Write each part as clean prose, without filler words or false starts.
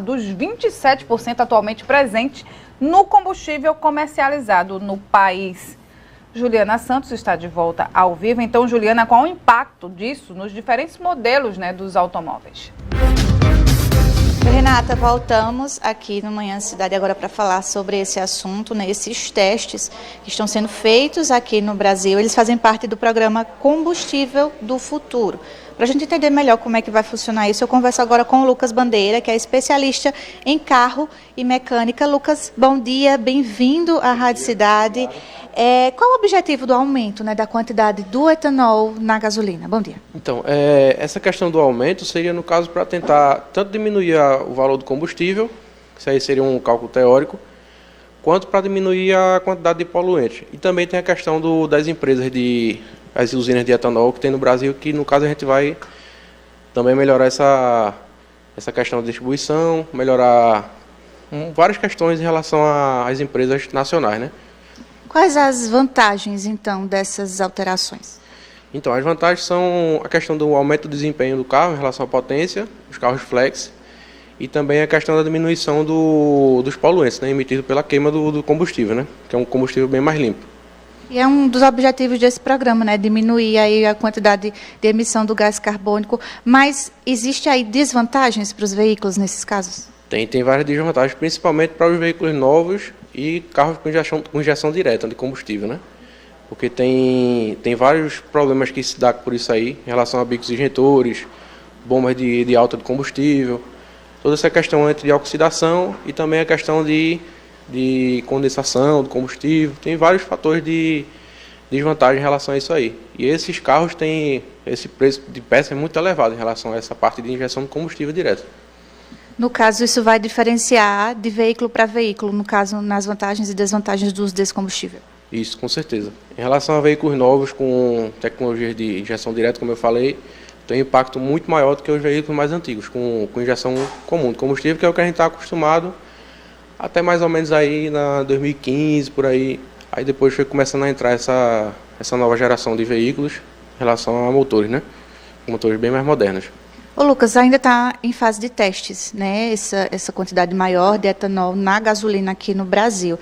dos 27% atualmente presentes no combustível comercializado no país. Juliana Santos está de volta ao vivo. Então, Juliana, qual o impacto disso nos diferentes modelos, né, dos automóveis? Renata, voltamos aqui no Manhã Cidade agora para falar sobre esse assunto, né, esses testes que estão sendo feitos aqui no Brasil. Eles fazem parte do programa Combustível do Futuro. Para a gente entender melhor como é que vai funcionar isso, eu converso agora com o Lucas Bandeira, que é especialista em carro e mecânica. Lucas, bom dia, bem-vindo à Rádio Cidade. Qual o objetivo do aumento, né, da quantidade do etanol na gasolina? Bom dia. Então, essa questão do aumento seria, no caso, para tentar tanto diminuir o valor do combustível, isso aí seria um cálculo teórico, quanto para diminuir a quantidade de poluentes. E também tem a questão das empresas as usinas de etanol que tem no Brasil, que no caso a gente vai também melhorar essa questão de distribuição, melhorar várias questões em relação às empresas nacionais, né? Quais as vantagens, então, dessas alterações? Então, as vantagens são a questão do aumento do desempenho do carro em relação à potência, os carros flex, e também a questão da diminuição dos poluentes, né, emitidos pela queima do combustível, né, que é um combustível bem mais limpo. E é um dos objetivos desse programa, né, diminuir aí a quantidade de emissão do gás carbônico, mas existe aí desvantagens para os veículos nesses casos? Tem várias desvantagens, principalmente para os veículos novos e carros com injeção direta de combustível, né? Porque tem vários problemas que se dá por isso aí, em relação a bicos injetores, bombas de alta de combustível, toda essa questão entre oxidação e também a questão de condensação do combustível. Tem vários fatores de desvantagem em relação a isso aí. E esses carros têm esse preço de peça muito elevado em relação a essa parte de injeção de combustível direto. No caso, isso vai diferenciar de veículo para veículo, no caso, nas vantagens e desvantagens do uso desse combustível? Isso, com certeza. Em relação a veículos novos com tecnologias de injeção direta, como eu falei, tem um impacto muito maior do que os veículos mais antigos, com injeção comum de combustível, que é o que a gente está acostumado até mais ou menos aí na 2015, por aí. Aí depois foi começando a entrar essa nova geração de veículos em relação a motores, né? Motores bem mais modernos. Ô Lucas, ainda está em fase de testes, né? Essa quantidade maior de etanol na gasolina aqui no Brasil.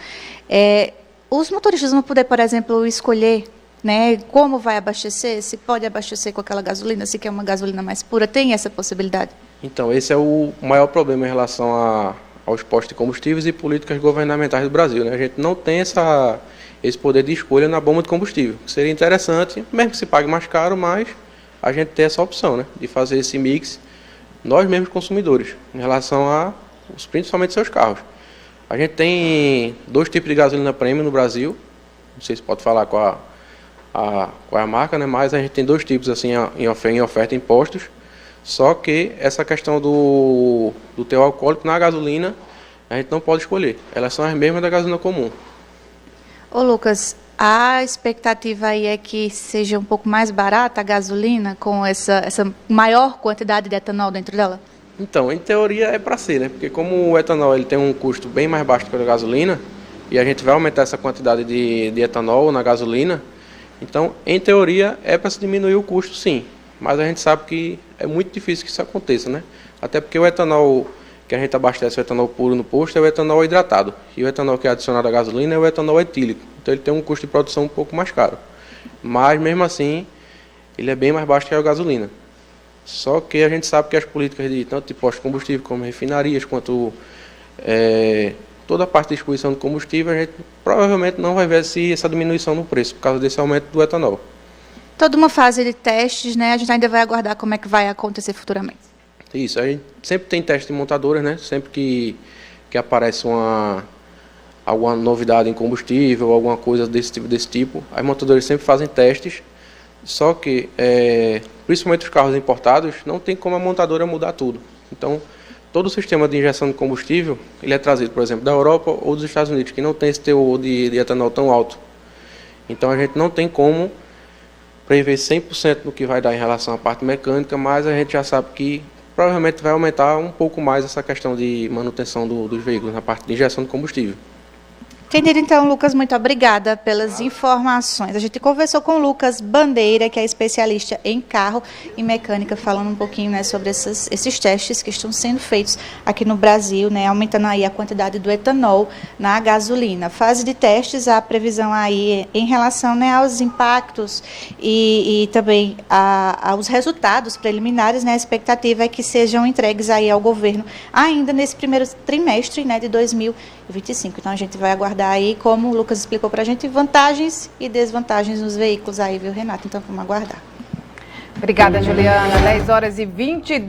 Os motoristas vão poder, por exemplo, escolher, né, como vai abastecer, se pode abastecer com aquela gasolina, se quer uma gasolina mais pura, tem essa possibilidade? Então, esse é o maior problema em relação aos postos de combustíveis e políticas governamentais do Brasil, né? A gente não tem esse poder de escolha na bomba de combustível, que seria interessante, mesmo que se pague mais caro, mas a gente tem essa opção, né, de fazer esse mix, nós mesmos consumidores, em relação principalmente seus carros. A gente tem 2 tipos de gasolina premium no Brasil, não sei se pode falar qual é a marca, né, mas a gente tem 2 tipos assim, em oferta em postos, só que essa questão do teor alcoólico na gasolina, a gente não pode escolher, elas são as mesmas da gasolina comum. Ô Lucas, a expectativa aí é que seja um pouco mais barata a gasolina, com essa maior quantidade de etanol dentro dela? Então, em teoria é para ser, né? Porque como o etanol ele tem um custo bem mais baixo que a gasolina, e a gente vai aumentar essa quantidade de etanol na gasolina, então, em teoria, é para se diminuir o custo, sim. Mas a gente sabe que é muito difícil que isso aconteça, né? Até porque o etanol que a gente abastece, o etanol puro no posto, é o etanol hidratado. E o etanol que é adicionado à gasolina é o etanol etílico. Então ele tem um custo de produção um pouco mais caro. Mas, mesmo assim, ele é bem mais baixo que a gasolina. Só que a gente sabe que as políticas de tanto de postos de combustível, como refinarias, quanto toda a parte de distribuição de combustível, a gente provavelmente não vai ver essa diminuição no preço, por causa desse aumento do etanol. Toda uma fase de testes, né? A gente ainda vai aguardar como é que vai acontecer futuramente. Isso, a gente sempre tem teste de montadoras, né? Sempre que aparece alguma novidade em combustível, alguma coisa desse tipo, as montadoras sempre fazem testes, só que, principalmente os carros importados, não tem como a montadora mudar tudo. Então, todo o sistema de injeção de combustível, ele é trazido, por exemplo, da Europa ou dos Estados Unidos, que não tem esse teor de etanol tão alto. Então, a gente não tem como prever 100% no que vai dar em relação à parte mecânica, mas a gente já sabe que provavelmente vai aumentar um pouco mais essa questão de manutenção dos veículos na parte de injeção de combustível. Entendido, então, Lucas, muito obrigada pelas informações. A gente conversou com o Lucas Bandeira, que é especialista em carro e mecânica, falando um pouquinho, né, sobre esses testes que estão sendo feitos aqui no Brasil, né, aumentando aí a quantidade do etanol na gasolina. Fase de testes, a previsão aí em relação, né, aos impactos e também aos resultados preliminares, né, a expectativa é que sejam entregues aí ao governo ainda nesse primeiro trimestre, né, de 2025. Então a gente vai aguardar aí, como o Lucas explicou para a gente, vantagens e desvantagens nos veículos aí, viu, Renato? Então vamos aguardar. Obrigada, Juliana. 10h22.